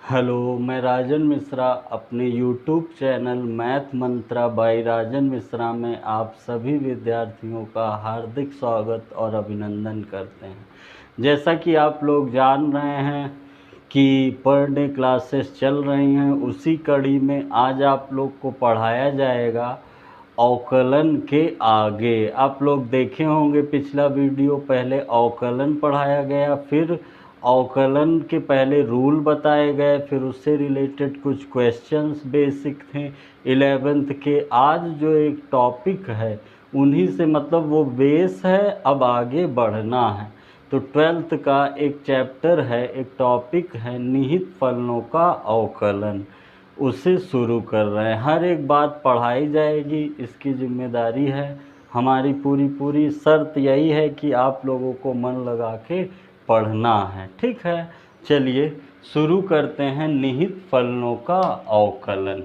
Hello, मैं राजन मिश्रा अपने YouTube channel math मंत्रा bye Rajan Mishra में आप सभी विद्यार्थियों का हार्दिक स्वागत और अभिनंदन करते हैं। जैसा कि आप लोग जान रहे हैं कि पर डे क्लासेस चल रही हैं, उसी कड़ी में आज आप लोग को पढ़ाया जाएगा अवकलन के आगे। आप लोग देखे होंगे पिछला वीडियो, पहले अवकलन पढ़ाया गया, फिर अवकलन के पहले रूल बताए गए, फिर उससे रिलेटेड कुछ क्वेश्चंस बेसिक थे 11th के। आज जो एक टॉपिक है उन्हीं से मतलब वो बेस है, अब आगे बढ़ना है। तो 12th का एक चैप्टर है, एक टॉपिक है निहित फलनों का अवकलन, उसे शुरू कर रहे हैं। हर एक बात पढ़ाई जाएगी, इसकी जिम्मेदारी है हमारी। पूरी शर्त यही है कि आप लोगों को मन लगा के पढ़ना है, ठीक है। चलिए शुरू करते हैं निहित फलनों का अवकलन।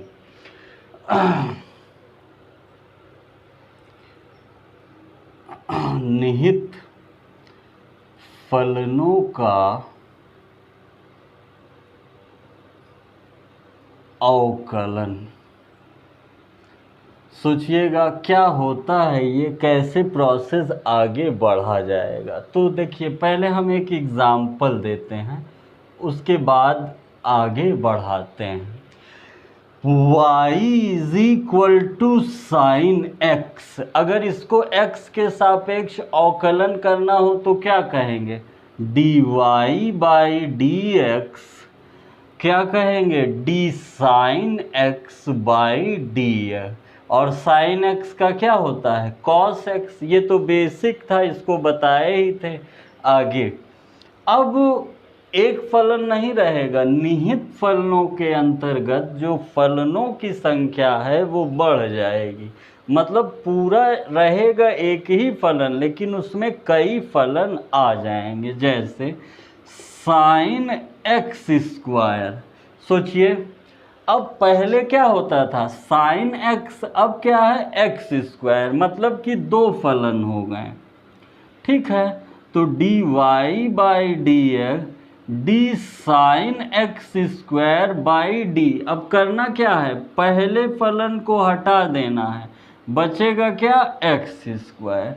निहित फलनों का अवकलन, सोचिएगा क्या होता है ये, कैसे प्रोसेस आगे बढ़ा जाएगा। तो देखिए, पहले हम एक एग्जाम्पल देते हैं, उसके बाद आगे बढ़ाते हैं। y = sin x, अगर इसको x के सापेक्ष अवकलन करना हो तो क्या कहेंगे? dy/dx, क्या कहेंगे? d sin x/dx। और sin x का क्या होता है? cos x। ये तो बेसिक था, इसको बताए ही थे आगे। अब एक फलन नहीं रहेगा, निहित फलनों के अंतर्गत जो फलनों की संख्या है वो बढ़ जाएगी। मतलब पूरा रहेगा एक ही फलन, लेकिन उसमें कई फलन आ जाएंगे। जैसे sin x²। सोचिए, अब पहले क्या होता था? sin x, अब क्या है? x², मतलब कि दो फलन हो गए, ठीक है। तो dy/dx d sin x²/d। अब करना क्या है? पहले फलन को हटा देना है, बचेगा क्या? x²।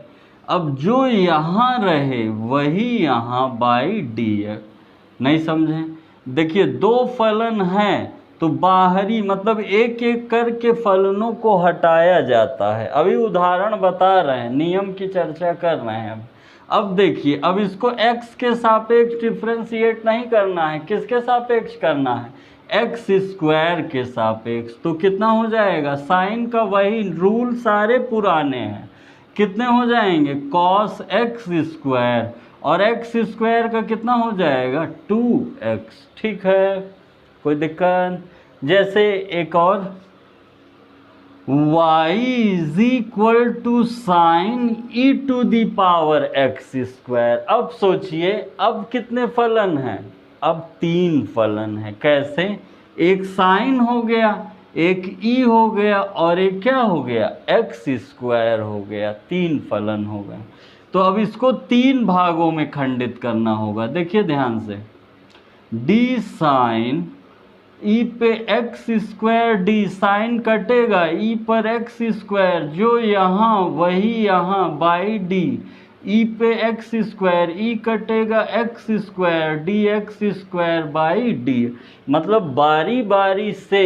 अब जो यहाँ रहे वही यहाँ dx। नहीं समझे? देखिए, दो फलन हैं तो बाहरी मतलब एक एक करके फलनों को हटाया जाता है। अभी उदाहरण बता रहे हैं, नियम की चर्चा कर रहे हैं। अब देखिए, अब इसको x के सापेक्ष डिफ्रेंशिएट नहीं करना है, किसके सापेक्ष करना है? x² के सापेक्ष। तो कितना हो जाएगा? साइन का वही रूल सारे पुराने हैं। कितने हो जाएंगे? cos x², और x² का कितना हो जाएगा? 2x, ठीक है, कोई दिक्कत? जैसे एक और, y = sin e⁻x²। अब सोचिए, अब कितने फलन हैं? अब 3 फलन हैं। कैसे? एक साइन हो गया, एक e हो गया, और एक क्या हो गया? x² हो गया। 3 फलन हो गए। तो अब इसको 3 भागों में खंडित करना होगा। देखिए ध्यान से, d sin e पे x² d, साइन कटेगा, e पर x², जो यहाँ वही यहाँ d, e पे x², e कटेगा x² dx²/d। मतलब बारी बारी से,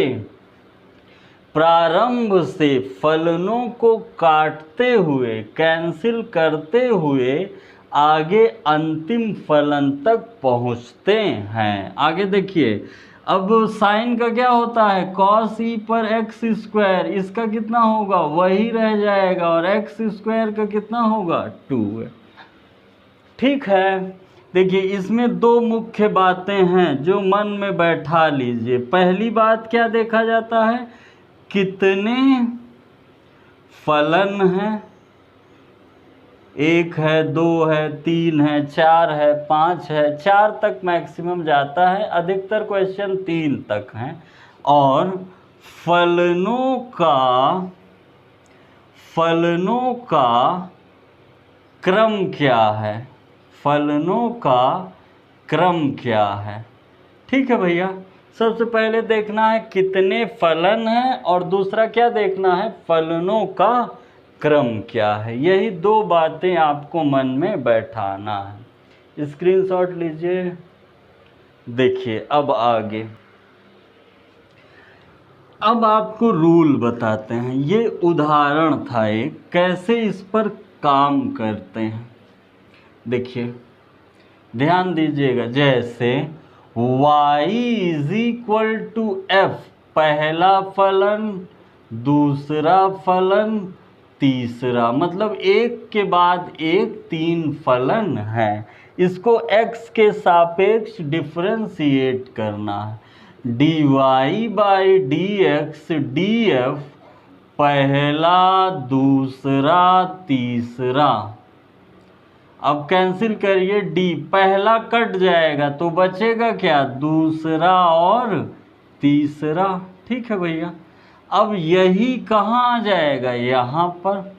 प्रारंभ से फलनों को काटते हुए, कैंसिल करते हुए आगे अंतिम फलन तक पहुँचते हैं। आगे देखिए, अब साइन का क्या होता है? cos e पर x², इसका कितना होगा? वही रह जाएगा, और x² का कितना होगा? 2। ठीक है। देखिए, इसमें 2 मुख्य बातें हैं जो मन में बैठा लीजिए। पहली बात क्या देखा जाता है? कितने फलन हैं? 1 है, 2 है, 3 है, 4 है, 5 है। 4 तक मैक्सिमम जाता है, अधिकतर क्वेश्चन 3 तक हैं। और फलनों का क्रम क्या है? फलनों का क्रम क्या है? ठीक है भैया, सबसे पहले देखना है कितने फलन हैं और दूसरा क्या देखना है, फलनों का क्रम क्या है। यही दो बातें आपको मन में बैठाना है। स्क्रीनशॉट लीजिए। देखिए अब आगे, अब आपको रूल बताते हैं। ये उदाहरण था एक, कैसे इस पर काम करते हैं। देखिए ध्यान दीजिएगा, जैसे y is equal to F, पहला फलन, दूसरा फलन, तीसरा, मतलब एक के बाद एक 3 फलन है। इसको x के सापेक्ष डिफरेंशिएट करना है। dy by D x D F, पहला, दूसरा, तीसरा। अब कैंसिल करिए, d पहला कट जाएगा तो बचेगा क्या, दूसरा और तीसरा। ठीक है भैया। अब यही कहाँ आ जाएगा, यहाँ पर।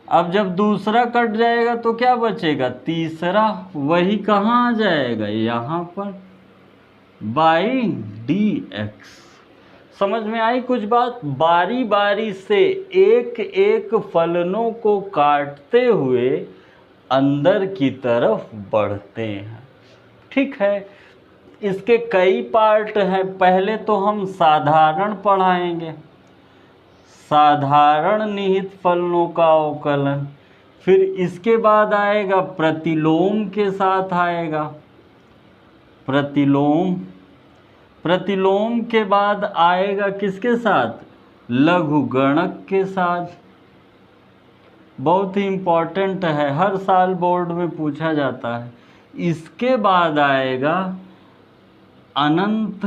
अब जब दूसरा कट जाएगा तो क्या बचेगा, तीसरा, वही कहाँ आ जाएगा, यहाँ पर, बाई डी एक्स। समझ में आई कुछ बात। बारी बारी से एक एक फलनों को काटते हुए अंदर की तरफ बढ़ते हैं। ठीक है। इसके कई पार्ट हैं। पहले तो हम साधारण पढ़ाएंगे, साधारण निहित फलनों का अवकलन। फिर इसके बाद आएगा प्रतिलोम के साथ आएगा, प्रतिलोम। प्रतिलोम के बाद आएगा किसके साथ, लघुगणक के साथ। बहुत ही इम्पोर्टेंट है, हर साल बोर्ड में पूछा जाता है। इसके बाद आएगा अनंत।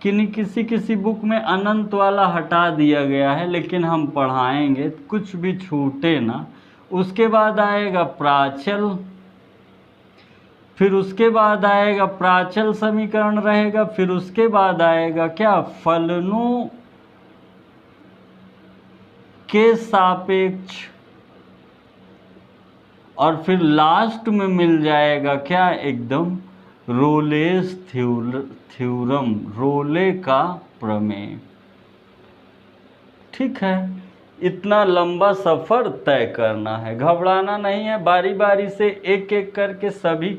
किसी किसी बुक में अनंत वाला हटा दिया गया है, लेकिन हम पढ़ाएंगे, कुछ भी छूटे ना। उसके बाद आएगा प्राचल। फिर उसके बाद आएगा प्राचल समीकरण रहेगा। फिर उसके बाद आएगा क्या, फलनों के सापेक्ष। और फिर लास्ट में मिल जाएगा क्या, एकदम रोलेस थ्योरम, रोले का प्रमेय। ठीक है। इतना लंबा सफ़र तय करना है, घबराना नहीं है। बारी बारी से एक एक करके सभी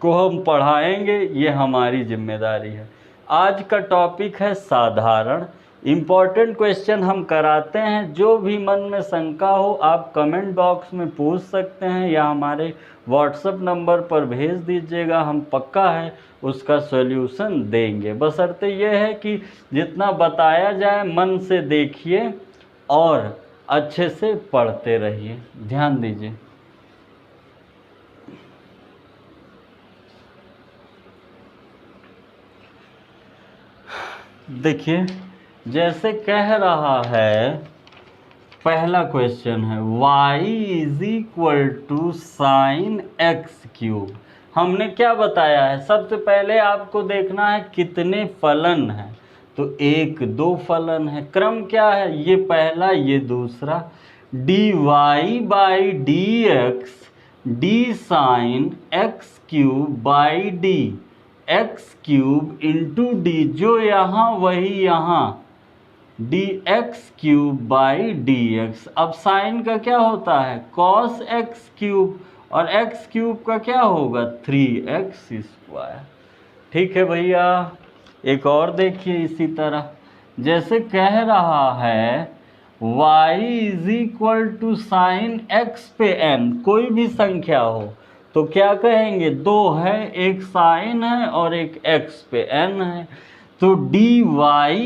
को हम पढ़ाएंगे, ये हमारी जिम्मेदारी है। आज का टॉपिक है साधारण। इम्पॉर्टेंट क्वेश्चन हम कराते हैं। जो भी मन में शंका हो आप कमेंट बॉक्स में पूछ सकते हैं या हमारे व्हाट्सएप नंबर पर भेज दीजिएगा। हम पक्का है उसका सॉल्यूशन देंगे। बशर्ते ये है कि जितना बताया जाए मन से देखिए और अच्छे से पढ़ते रहिए। ध्यान दीजिए। देखिए जैसे कह रहा है, पहला क्वेश्चन है y is equal to sine x cube. हमने क्या बताया है, सबसे पहले आपको देखना है कितने फलन हैं। तो 1 2 फलन है। क्रम क्या है, ये पहला ये दूसरा। dy by D x D sign x cube by D x cube into D, जो यहाँ वही यहाँ, D x cube by D x. अब साइन का क्या होता है, कॉस एक्स क्यूब, और एक्स क्यूब का क्या होगा, 3x स्क्वायर। ठीक है भैया। एक और देखिए इसी तरह, जैसे कह रहा है y is equal to sine x पे n, कोई भी संख्या हो तो क्या कहेंगे, 2 है, एक साइन है और एक x पे n है। तो dy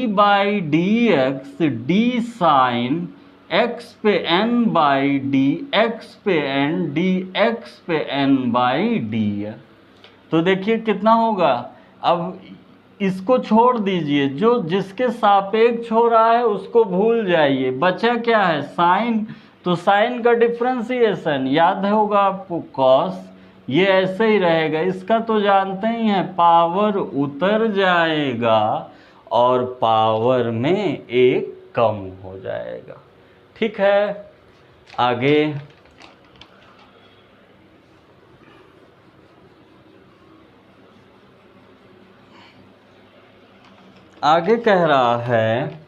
by D x D sine x पे n बाई डी एक्स पे n डी एक्स पे n बाई डी। तो देखिए कितना होगा। अब इसको छोड़ दीजिए, जो जिसके सापेक्ष हो रहा है उसको भूल जाइए। बचा क्या है, साइन। तो साइन का डिफरेंशिएशन याद होगा आपको, कॉस। ये ऐसे ही रहेगा। इसका तो जानते ही हैं, पावर उतर जाएगा और पावर में 1 कम हो जाएगा। ठीक है। आगे आगे कह रहा है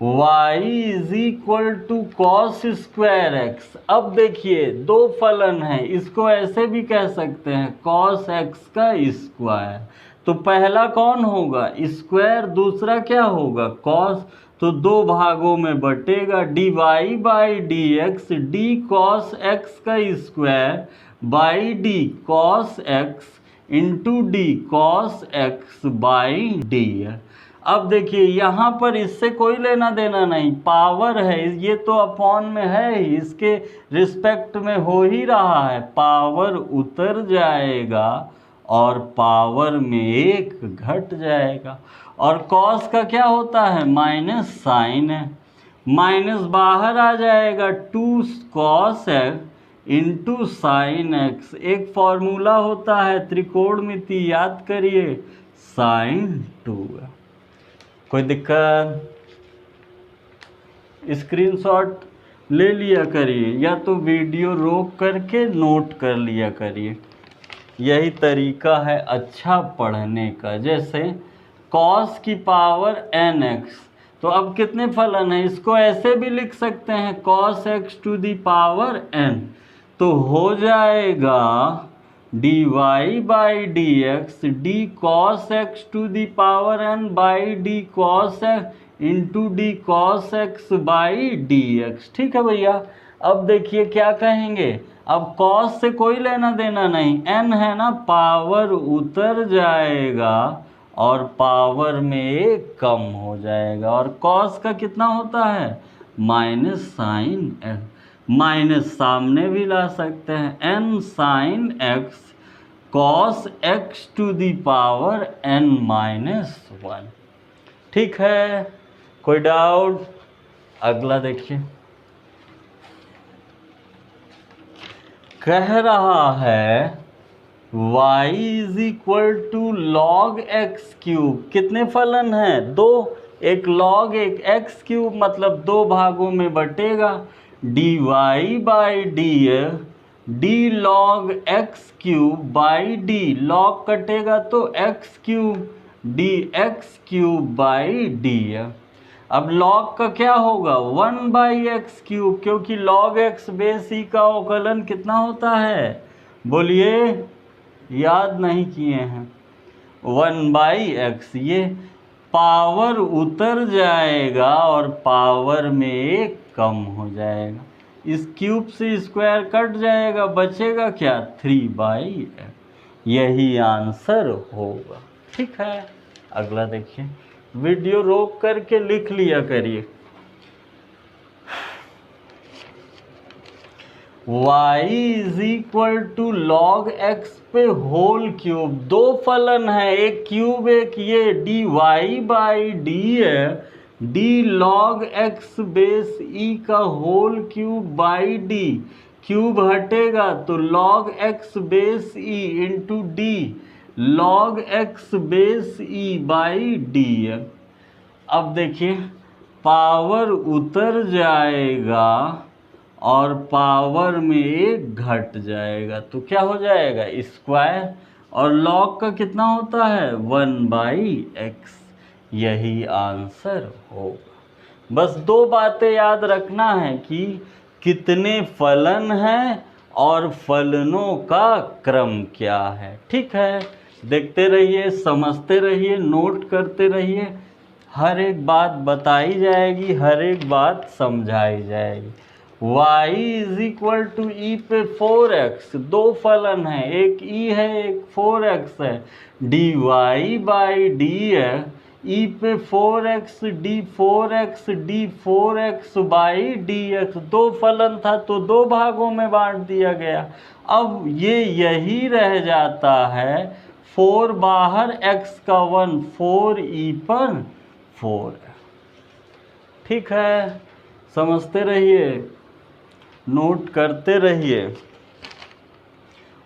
y is equal to cos square x. अब देखिए दो फलन है, इसको ऐसे भी कह सकते हैं कॉस एक्स का स्क्वायर। तो पहला कौन होगा स्क्वायर, दूसरा क्या होगा कॉस। तो दो भागों में बटेगा, d Y by D x D cos x का square by D cos x into D cos x by D. अब देखिए यहाँ पर इससे कोई लेना देना नहीं, पावर है, ये तो अपॉन में है ही, इसके रिस्पेक्ट में हो ही रहा है। पावर उतर जाएगा और पावर में एक घट जाएगा। और कॉस का क्या होता है माइनस साइन है, माइनस बाहर आ जाएगा, 2 cos x into sine x. एक फॉर्मूला होता है त्रिकोणमिति, याद करिए, साइन 2। कोई दिक्कत, स्क्रीनशॉट ले लिया करिए या तो वीडियो रोक करके नोट कर लिया करिए, यही तरीका है अच्छा पढ़ने का। जैसे cos की पावर nx, तो अब कितने फलन हैं, इसको ऐसे भी लिख सकते हैं cos x to the power n, तो हो जाएगा D Y by D x D cos X to the power n by D cos x into D cos x by D X. ठीक है भैया। अब देखिए क्या कहेंगे, अब cos से कोई लेना देना नहीं, n है ना, पावर उतर जाएगा और पावर में एक कम हो जाएगा। और cos का कितना होता है माइनस साइन एक्स, माइनस सामने भी ला सकते हैं, n sine X cos X to the power n minus 1। ठीक है, कोई डाउट। अगला देखिए, कह रहा है y is equal to log x cube. कितने फलन हैं दो, एक लॉग एक एक्स क्यूब, मतलब दो भागों में बटेगा, d Y by d d log x cube by d, log कटेगा तो x cube d x cube by D. अब लॉग का क्या होगा 1 बाई एक्स क्यूब, क्योंकि लॉग एक्स बेस ई का अवकलन कितना होता है, बोलिए, याद नहीं किए हैं, 1 बाई एक्स। ये पावर उतर जाएगा और पावर में एक कम हो जाएगा, इस क्यूब से स्क्वायर कट जाएगा, बचेगा क्या 3 बाई एक्स। यही आंसर होगा। ठीक है, अगला देखिए, वीडियो रोक करके लिख लिया करिए। y is equal to log x पे होल क्यूब। दो फलन है, एक क्यूब एक ये, डी वाई बाई डी है डी लॉग एक्स बेस ई का whole cube by D, cube हटेगा तो log x base E into D log x base E by D. अब देखिए पावर उतर जाएगा और पावर में एक घट जाएगा, तो क्या हो जाएगा स्क्वायर, और लॉग का कितना होता है 1 बाई एक्स। यही आंसर होगा। बस दो बातें याद रखना है कि कितने फलन हैं और फलनों का क्रम क्या है। ठीक है, देखते रहिए, समझते रहिए, नोट करते रहिए, हर एक बात बताई जाएगी, हर एक बात समझाई जाएगी। y इज इक्वल टू ई पे 4x, दो फलन है, एक e है एक 4x है, डी वाई बाई डी है ई पे 4x D 4x D 4x by D x. दो फलन था तो दो भागों में बांट दिया गया। अब ये यही रह जाता है, 4 बाहर x का 1, 4 ई पर 4। ठीक है, समझते रहिए, नोट करते रहिए।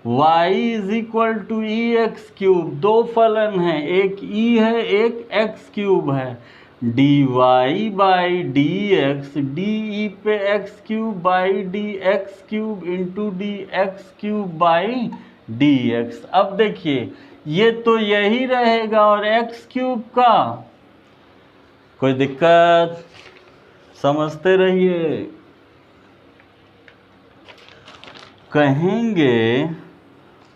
y is equal to e x cube, दो फलन हैं, एक e है एक x क्यूब है, d Y by D x d e पे x cube by D x cube into d x cube by dx। अब देखिए ये तो यही रहेगा और x क्यूब का, कोई दिक्कत, समझते रहिए। कहेंगे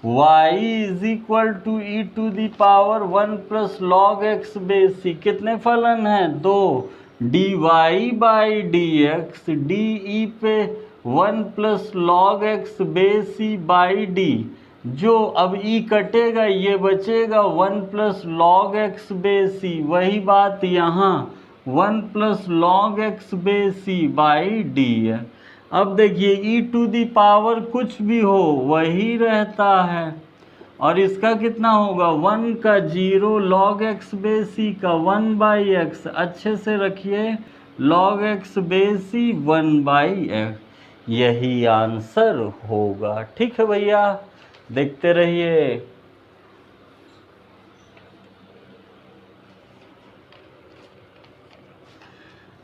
y is equal to e to the power 1 plus log x base c. कितने फलन हैं? 2। dy by D x d e पे 1 plus log x base c by d, जो अब ई कटेगा ये बचेगा 1 plus log x base c. वही बात यहाँ 1 plus log x base c by D है। अब देखिए ई टू दी पावर कुछ भी हो वही रहता है, और इसका कितना होगा 1 का 0 लॉग एक्स बेस सी का 1 बाई एक्स, अच्छे से रखिए log x base C 1 by X, यही आंसर होगा। ठीक है भैया, देखते रहिए।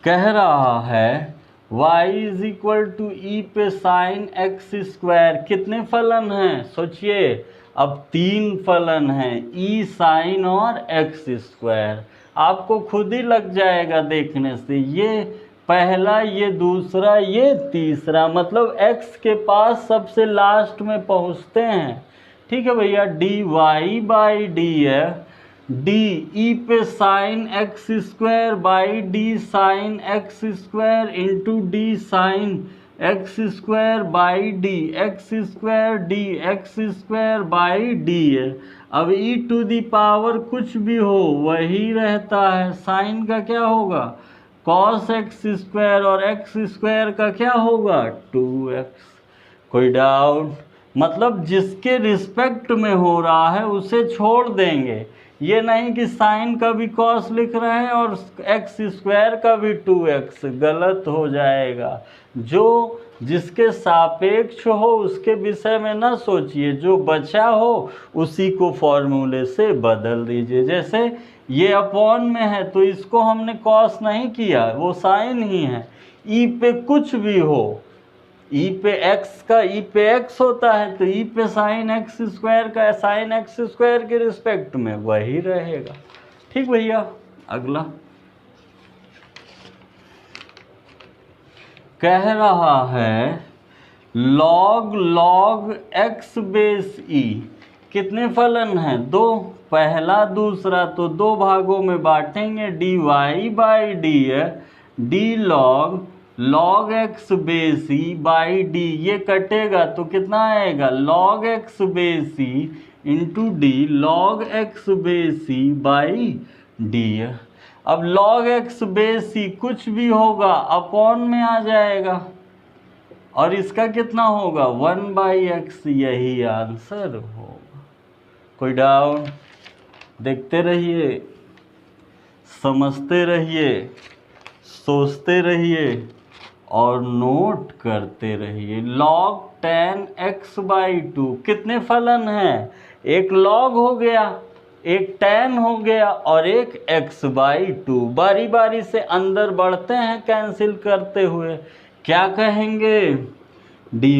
कह रहा है y इज इक्वल टू ई पे साइन एक्स स्क्वायर। कितने फलन हैं सोचिए? अब 3 फलन हैं, ई साइन और एक्स स्क्वायर। आपको खुद ही लग जाएगा देखने से, ये पहला, ये दूसरा, ये तीसरा, मतलब x के पास सबसे लास्ट में पहुंचते हैं। ठीक है भैया, डी वाई बाई डी है डी ई पे sine x square by d sine x square into D sine x square by D x square d x square by D है। अब ई टू दी पावर कुछ भी हो वही रहता है। साइन का क्या होगा कॉस एक्स स्क्वायर और एक्स स्क्वायर का क्या होगा 2x। कोई डाउट? मतलब जिसके रिस्पेक्ट में हो रहा है उसे छोड़ देंगे, ये नहीं कि साइन का भी कॉस लिख रहे हैं और एक्स स्क्वायर का भी 2x, गलत हो जाएगा। जो जिसके सापेक्ष हो उसके विषय में ना सोचिए, जो बचा हो उसी को फॉर्मूले से बदल दीजिए। जैसे ये अपॉन में है तो इसको हमने कॉस नहीं किया, वो साइन ही है। ई पे कुछ भी हो, ई पे एक्स का ई पे एक्स होता है तो ई पे साइन एक्स स्क्वायर का साइन एक्स स्क्वायर के रिस्पेक्ट में वही रहेगा। ठीक भैया, अगला कह रहा है log x बेस ई। कितने फलन हैं 2, पहला दूसरा, तो 2 भागों में बांटेंगे। डी वाई बाई डी है D log x base E by D, ये कटेगा तो कितना आएगा log x base E into D log x base E by D. अब लॉग एक्स बेस ई कुछ भी होगा अपॉन में आ जाएगा और इसका कितना होगा 1 बाई एक्स, यही आंसर होगा। कोई डाउट? देखते रहिए, समझते रहिए, सोचते रहिए और नोट करते रहिए। log 10x बाई 2 कितने फलन हैं? एक log हो गया, एक tan हो गया और एक x बाई 2। बारी बारी से अंदर बढ़ते हैं कैंसिल करते हुए। क्या कहेंगे dy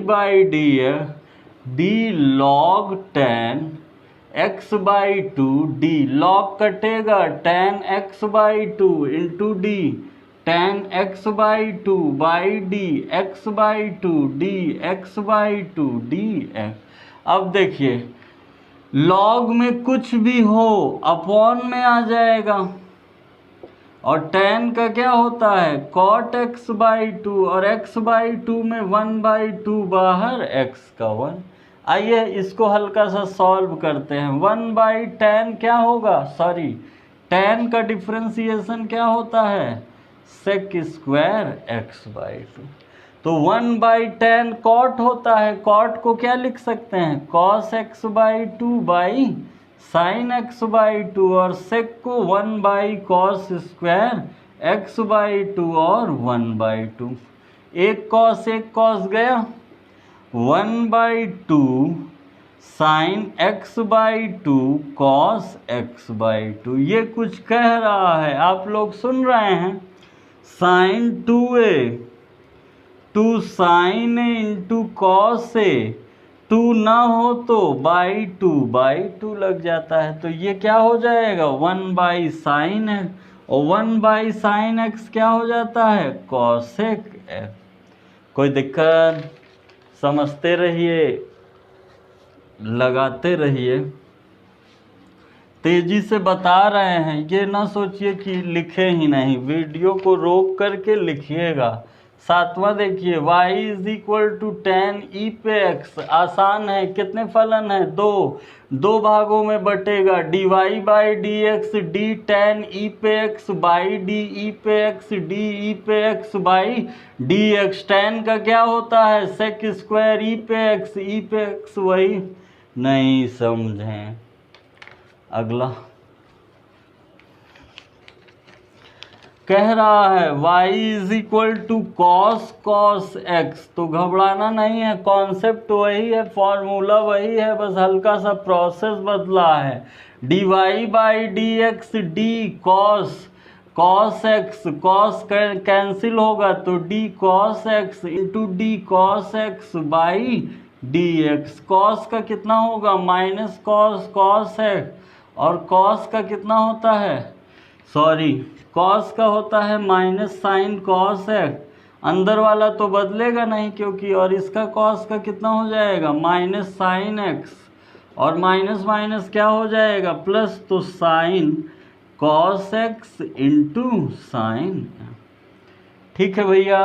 by d D log 10 x by 2 D log कटेगा tan x by 2 into D tan x by 2 by D x by 2 D x by 2 D x। अब देखिए log में कुछ भी हो अपॉन में आ जाएगा और tan का क्या होता है cot x बाई 2 और x बाई 2 में 1 बाई 2 बाहर x का 1। आइए इसको हल्का सा सॉल्व करते हैं। 1 बाई tan क्या होगा, सॉरी tan का डिफ्रेंसिएशन क्या होता है सेक स्क्वायर एक्स बाई 2। तो 1 बाई tan कॉट होता है, कॉट को क्या लिख सकते हैं cos x by 2 by sine x by 2 और सेक को 1 by cos square x by 2 और 1 बाई 2। एक कॉस गया 1 by 2 sine x by 2 cos x by 2। ये कुछ कह रहा है, आप लोग सुन रहे हैं। Sign 2a 2 sign A into cos A 2 ना हो तो बाई टू लग जाता है, तो ये क्या हो जाएगा 1/sin x, और 1/sin x क्या हो जाता है cosec x। कोई दिक्कत? समझते रहिए, लगाते रहिए, तेजी से बता रहे हैं, ये ना सोचिए कि लिखे ही नहीं, वीडियो को रोक करके लिखिएगा। 7वां देखिए, y = tan e पे x, आसान है, कितने फलन है 2 भागों में बटेगा, dy/dx d tan e पे x बाई डी ई पे x डी ई पे x बाई dx। tan का क्या होता है sec² e पे x, वही नहीं समझें। अगला कह रहा है y cos x, तो घबराना नहीं है, कॉन्सेप्ट वही है, फॉर्मूला वही है, बस हल्का सा प्रोसेस बदला है। dy/dx d cos x, cos cancel होगा तो d cos x into d cos x by dx। cos का कितना होगा माइनस cos x, और cos का कितना होता है, सॉरी cos का होता है माइनस साइन cos x, अंदर वाला तो बदलेगा नहीं क्योंकि, और इसका cos का कितना हो जाएगा माइनस साइन x, और माइनस माइनस क्या हो जाएगा प्लस, तो sine cos x into sine. ठीक है भैया,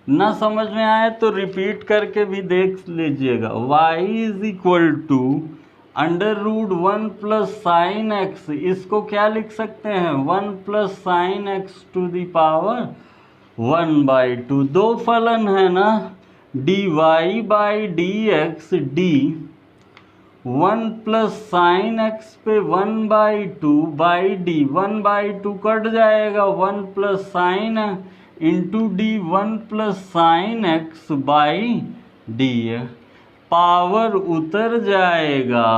ना समझ में आए तो रिपीट करके भी देख लीजिएगा। y √1 + sin x, इसको क्या लिख सकते हैं 1 + sin x to the power 1/2। 2 फलन है ना, dy/dx d 1 + sin x पे 1/2 बाई डी, 1/2 कट जाएगा, 1 + sin into D 1 + sin x by D, power उतर जाएगा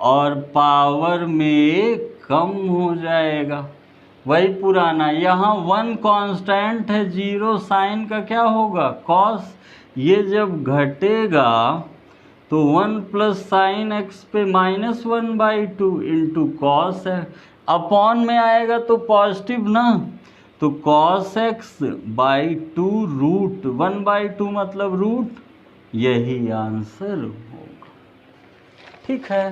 और पावर में कम हो जाएगा, वही पुराना। यहाँ 1 कांस्टेंट है, 0 साइन का क्या होगा cos, ये जब घटेगा तो 1 + sin x पे -1/2 इंटू cos है, अपॉन में आएगा तो पॉजिटिव ना, तो cos x/2 रूट 1/2 मतलब रूट, यही आंसर होगा। ठीक है,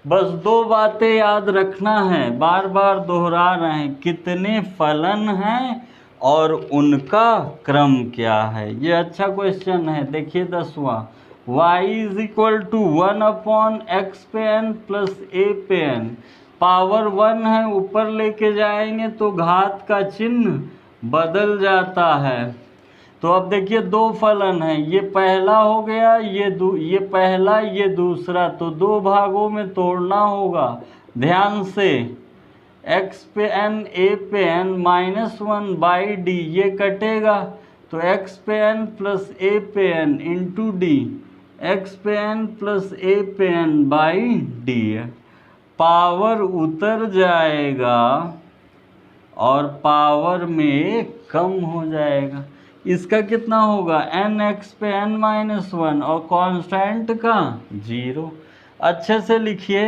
बस 2 बातें याद रखना है, बार बार दोहरा रहे हैं, कितने फलन हैं और उनका क्रम क्या है। ये अच्छा क्वेश्चन है। देखिए 10वां, y = 1/x पे n प्लस a पे n, पावर 1 है, ऊपर लेके जाएंगे तो घात का चिन्ह बदल जाता है। तो अब देखिए 2 फलन हैं, ये पहला हो गया, ये पहला, ये दूसरा, तो 2 भागों में तोड़ना होगा ध्यान से। x पे n a पे n -1/d, ये कटेगा तो x पे n प्लस a पे n इंटू डी, x पे n प्लस a पे n बाई डी, पावर उतर जाएगा और पावर में कम हो जाएगा। इसका कितना होगा nx पे n-1 और कांस्टेंट का 0। अच्छे से लिखिए,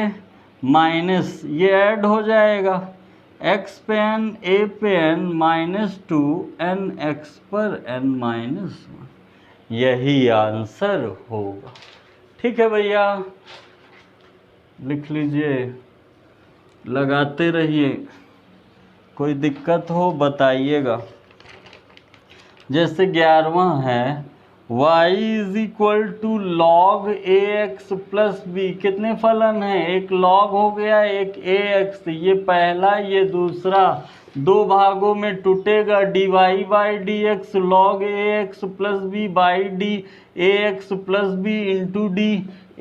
माइनस ये ऐड हो जाएगा, x पे n a पे n -2 nx पर n-1, यही आंसर होगा। ठीक है भैया, लिख लीजिए, लगाते रहिए, कोई दिक्कत हो बताइएगा। जैसे 11वां है, y = log ax plus b, कितने फलन हैं, एक log हो गया, एक ax, ये पहला ये दूसरा, 2 भागों में टूटेगा, dy/dx log ax plus b by D ax plus b into D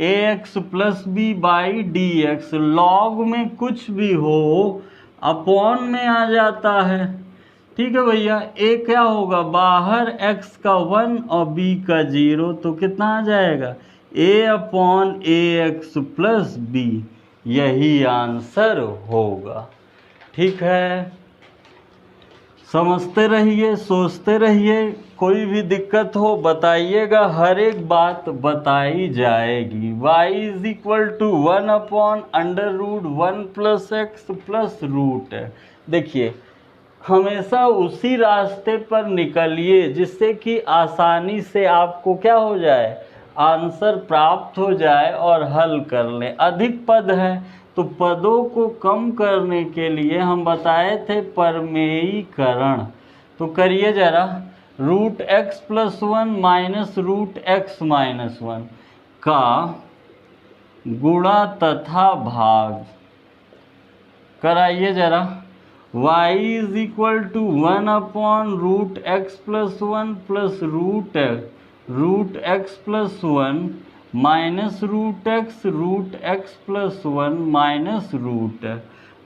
ax plus b by dx। log में कुछ भी हो अपॉन में आ जाता है। ठीक है भैया, a क्या होगा बाहर, x का 1 और b का 0, तो कितना आ जाएगा a/ax प्लस b, यही आंसर होगा। ठीक है, समझते रहिए, सोचते रहिए, कोई भी दिक्कत हो बताइएगा, हर एक बात बताई जाएगी। y is equal to 1/√1 + x + root है। देखिए हमेशा उसी रास्ते पर निकलिए जिससे कि आसानी से आपको क्या हो जाए, आंसर प्राप्त हो जाए और हल कर लें। अधिक पद है तो पदों को कम करने के लिए हम बताए थे प्रमेयीकरण। तो करिए जरा, √x + 1 - √x - 1 का गुणा तथा भाग कराइए जरा। y is equal to 1/√x + 1 + √x + 1 -√x + 1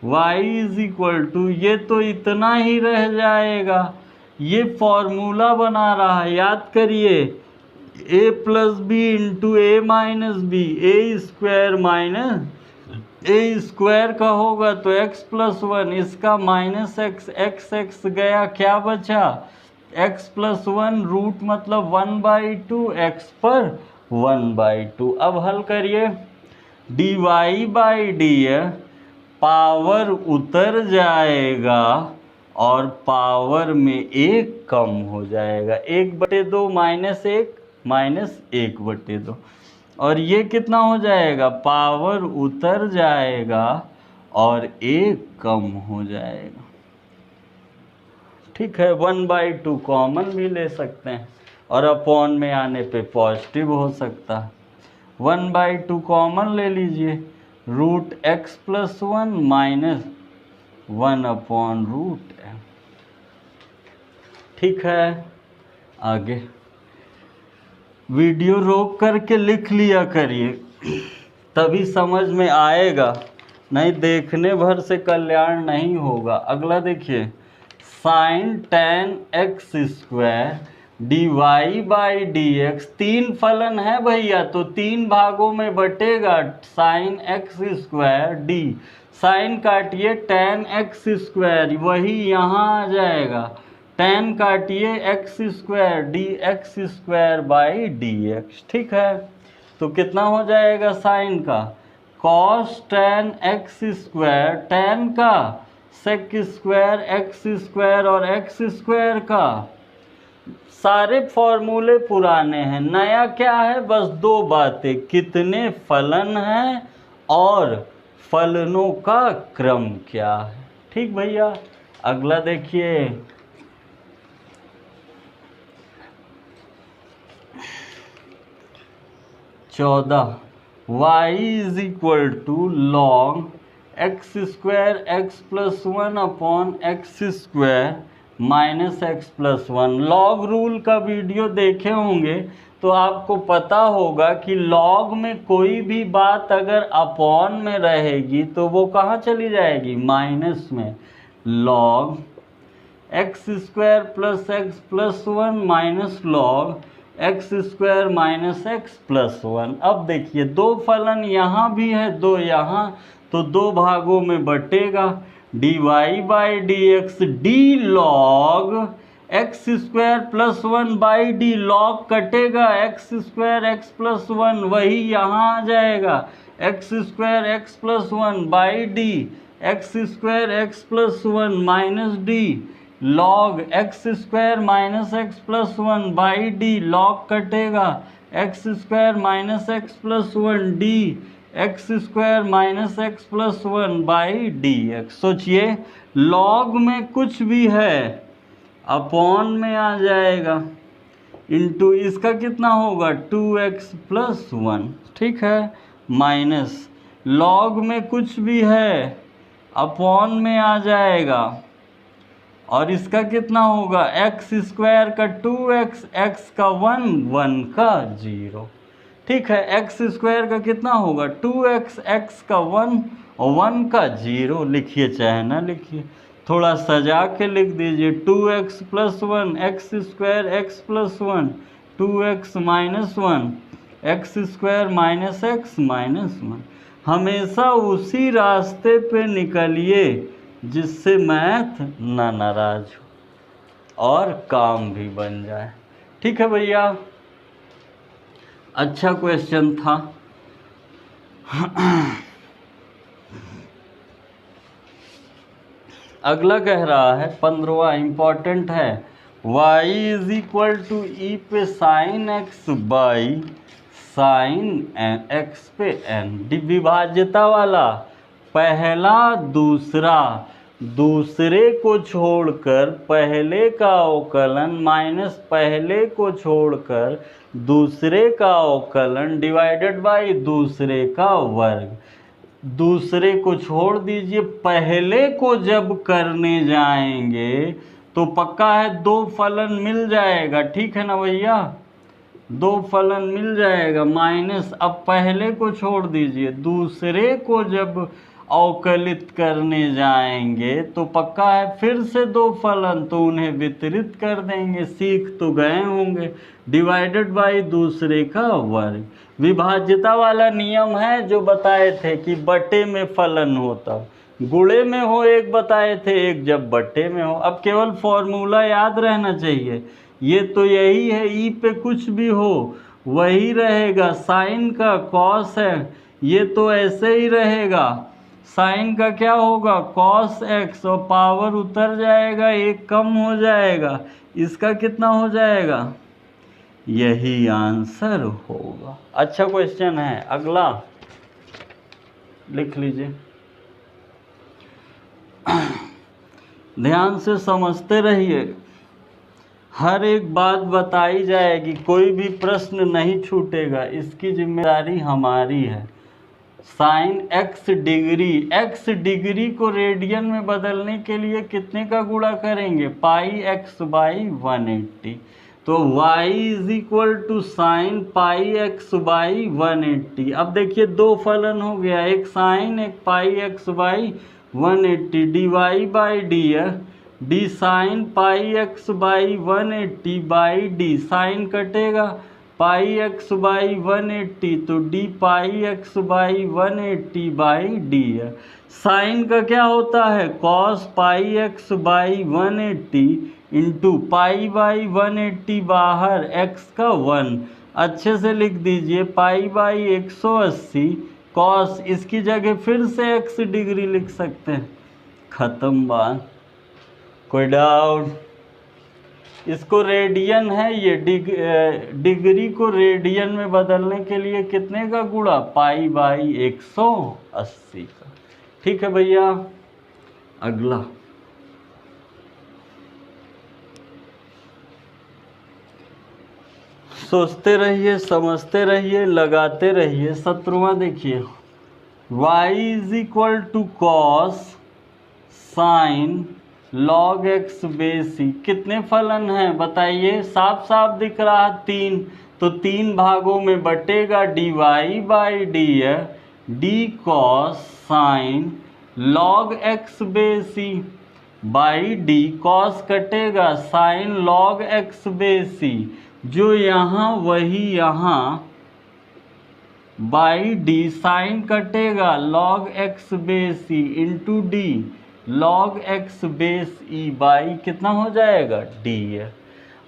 y is equal to, ये तो इतना ही रह जाएगा। ये फॉर्मूला बना रहा है, याद करिए, a + b × a - b, a² का होगा तो x + 1, इसका -x गया, क्या बचा x + 1, रूट मतलब 1/2, x पर 1/2। अब हल करिए, dy/dx पावर उतर जाएगा और पावर में 1 कम हो जाएगा, 1/2 -1 -1/2, और ये कितना हो जाएगा, पावर उतर जाएगा और 1 कम हो जाएगा। ठीक है, 1/2 कॉमन भी ले सकते हैं और अपॉन में आने पे पॉजिटिव हो सकता है। 1/2 कॉमन ले लीजिए, √x + 1 - 1/√m। ठीक है, आगे वीडियो रोक करके लिख लिया करिए, तभी समझ में आएगा, नहीं देखने भर से कल्याण नहीं होगा। अगला देखिए, sin tan x² dy/dx, 3 फलन है भैया तो 3 भागों में बटेगा। sin x² d, साइन काटिए tan x², वही यहाँ आ जाएगा, tan काटिए x² dx²/dx। ठीक है, तो कितना हो जाएगा साइन का, cos tan x², tan का sec² x² और x² का। सारे फॉर्मूले पुराने हैं, नया क्या है, बस 2 बातें, कितने फलन हैं और फलनों का क्रम क्या है। ठीक भैया, अगला देखिए, y is equal to log x² x + 1/x² -x + 1। Log rule का वीडियो देखे होंगे तो आपको पता होगा कि लॉग में कोई भी बात अगर अपॉन में रहेगी तो वो कहाँ चली जाएगी, माइनस में। log x² + x + 1 log x² - x + 1। अब देखिए 2 फलन यहाँ भी है, 2 यहाँ, तो 2 भागों में बटेगा। dy/dx d log x² + 1/d, log कटेगा, x² x + 1 वही यहाँ आ जाएगा, x² x + 1/d, x² x + 1 - d, log x² - x + 1/d, log कटेगा, x² - x + 1d, x² - x + 1/dx। सोचिए, लॉग में कुछ भी है अपॉन में आ जाएगा, इंटू इसका कितना होगा 2x + 1। ठीक है, माइनस लॉग में कुछ भी है अपॉन में आ जाएगा, और इसका कितना होगा, x² का 2x, x का 1, 1 का 0। ठीक है, x² का कितना होगा 2x, x का 1 और 1 का 0। लिखिए चाहे ना लिखिए, थोड़ा सजा के लिख दीजिए, 2x + 1 x² x + 1 2x - 1 x² - x - 1। हमेशा उसी रास्ते पे निकलिए जिससे मैथ ना नाराज हो और काम भी बन जाए। ठीक है भैया, अच्छा क्वेश्चन था। अगला कह रहा है 15वां इम्पॉर्टेंट है, y इज इक्वल टू ई पे sine x by sine x पे एन। विभाज्यता वाला पहला दूसरा, दूसरे को छोड़कर पहले का अवकलन माइनस पहले को छोड़कर दूसरे का अवकलन डिवाइडेड बाई दूसरे का वर्ग। दूसरे को छोड़ दीजिए, पहले को जब करने जाएंगे तो पक्का है दो फलन मिल जाएगा, ठीक है ना भैया, दो फलन मिल जाएगा माइनस। अब पहले को छोड़ दीजिए, दूसरे को जब अवकलित करने जाएंगे तो पक्का है फिर से दो फलन, तो उन्हें वितरित कर देंगे, सीख तो गए होंगे, डिवाइडेड बाई दूसरे का वर्ग। विभाज्यता वाला नियम है जो बताए थे कि बटे में फलन होता, गुणे में हो एक बताए थे, एक जब बटे में हो। अब केवल फॉर्मूला याद रहना चाहिए, ये तो यही है, ई पे कुछ भी हो वही रहेगा, साइन का कॉस है, ये तो ऐसे ही रहेगा, साइन का क्या होगा कॉस एक्स, और पावर उतर जाएगा, एक कम हो जाएगा, इसका कितना हो जाएगा, यही आंसर होगा। अच्छा क्वेश्चन है, अगला लिख लीजिए, ध्यान से समझते रहिए, हर एक बात बताई जाएगी, कोई भी प्रश्न नहीं छूटेगा, इसकी जिम्मेदारी हमारी है। Sine x degree, x degree को रेडियन में बदलने के लिए कितने का गुणा करेंगे, पाई एक्स बाई 180, तो y is equal to sine pi x by 180। अब देखिए दो फलन हो गया, एक साइन एक pi x by 180, d Y by D है, d sine pi x by 180 by d, sine कटेगा पाई एक्स बाई 180, तो d pi x by 180 by D है। साइन का क्या होता है cos pi x by 180 into pi by 180, बाहर x का 1, अच्छे से लिख दीजिए पाई बाई 180 कॉस, इसकी जगह फिर से एक्स डिग्री लिख सकते हैं, ख़त्म बात। कोई डाउट? इसको रेडियन है ये, डिग्री को रेडियन में बदलने के लिए कितने का गुणा, पाई बाई 180 का, ठीक है भैया। अगला सोचते रहिए, समझते रहिए, लगाते रहिए। 17वां देखिए, y is equal to cos sine log X base E, कितने फलन हैं बताइए, साफ साफ दिख रहा है 3, तो 3 भागों में बटेगा, डी वाई बाई डी है, D cos sine log X बेसी बाई डी, कॉस कटेगा साइन लॉग एक्स बेसी, जो यहाँ वही यहाँ, बाई डी, साइन कटेगा लॉग एक्स बेसी into D log x base E by कितना हो जाएगा डी है।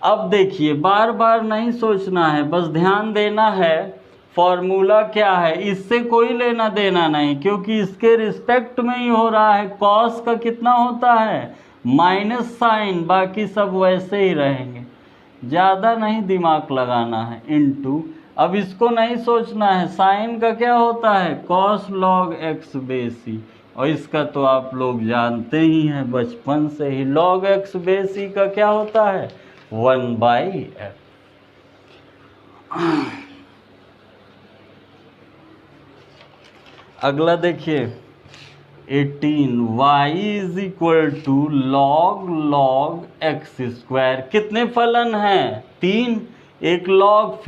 अब देखिए बार बार नहीं सोचना है, बस ध्यान देना है फॉर्मूला क्या है, इससे कोई लेना देना नहीं, क्योंकि इसके रिस्पेक्ट में ही हो रहा है। कॉस का कितना होता है माइनस साइन, बाकी सब वैसे ही रहेंगे, ज़्यादा नहीं दिमाग लगाना है, इनटू, अब इसको नहीं सोचना है, साइन का क्या होता है कॉस लॉग एक्स बेसी, और इसका तो आप लोग जानते ही हैं बचपन से ही, लॉग एक्स बेसी का क्या होता है 1/f। अगला देखिए 18, y is equal to log x square, कितने फलन हैं 3, एक लॉग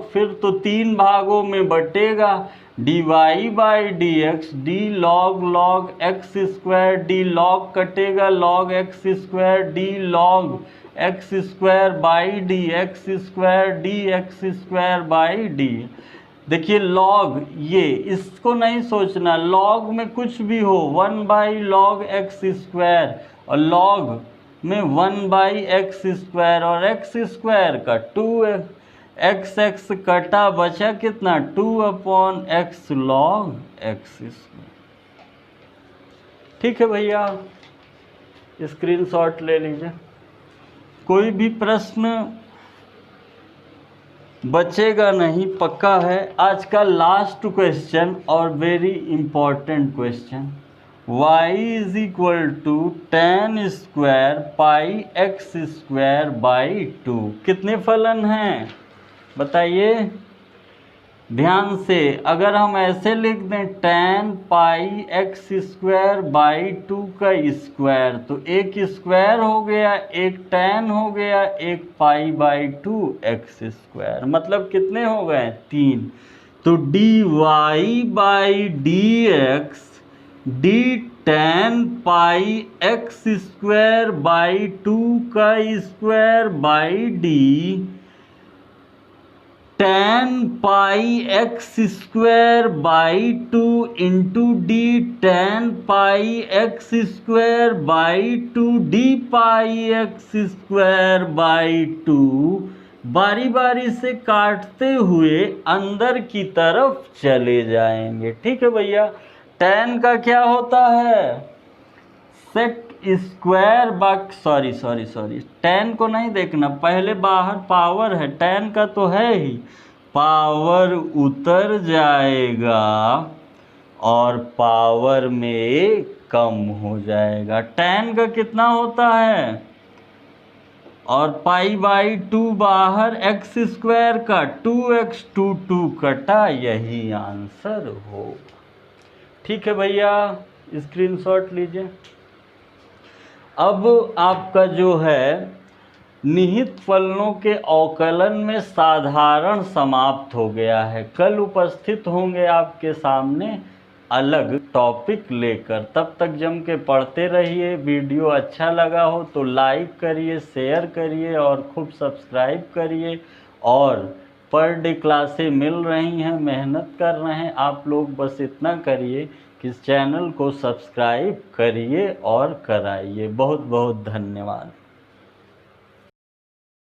फिर तो 3 भागों में बटेगा, d Y by D x, d log x square, d log कटेगा log x square, d log x square by D x square, d x square by d. देखिए लॉग, ये इसको नहीं सोचना, लॉग में कुछ भी हो 1/log x स्क्वायर, और लॉग में 1/x² और x² का 2x कटा बचा कितना 2/x log x²। ठीक है भैया, स्क्रीनशॉट ले लीजिए। कोई भी प्रश्न बचेगा नहीं, पक्का है। आज का लास्ट क्वेश्चन और very important question, y = tan² πx²/2 कितने फलन हैं बताइए ध्यान से। अगर हम ऐसे लिख दें tan πx²/2 का स्क्वायर, तो एक स्क्वायर हो गया, एक tan हो गया, एक π/2x², मतलब कितने हो गए 3। तो dy/dx d tan πx²/2 का स्क्वायर/d tan πx²/2 into d tan πx²/2 d πx²/2 बारी बारी से काटते हुए अंदर की तरफ चले जाएंगे। ठीक है भैया। tan का क्या होता है सेक स्क्वायर सॉरी tan को नहीं देखना, पहले बाहर पावर है, tan का तो है ही, पावर उतर जाएगा और पावर में कम हो जाएगा। tan का कितना होता है और π/2 बाहर x² का 2x 2 कटा, यही आंसर होगा। ठीक है भैया, स्क्रीनशॉट लीजिए। अब आपका जो है निहित फलनों के अवकलन में साधारण समाप्त हो गया है। कल उपस्थित होंगे आपके सामने अलग टॉपिक लेकर। तब तक जम के पढ़ते रहिए। वीडियो अच्छा लगा हो तो लाइक करिए, शेयर करिए और खूब सब्सक्राइब करिए। और पर डे क्लासें मिल रही हैं, मेहनत कर रहे हैं आप लोग, बस इतना करिए कि इस चैनल को सब्सक्राइब करिए और कराइए। बहुत बहुत धन्यवाद।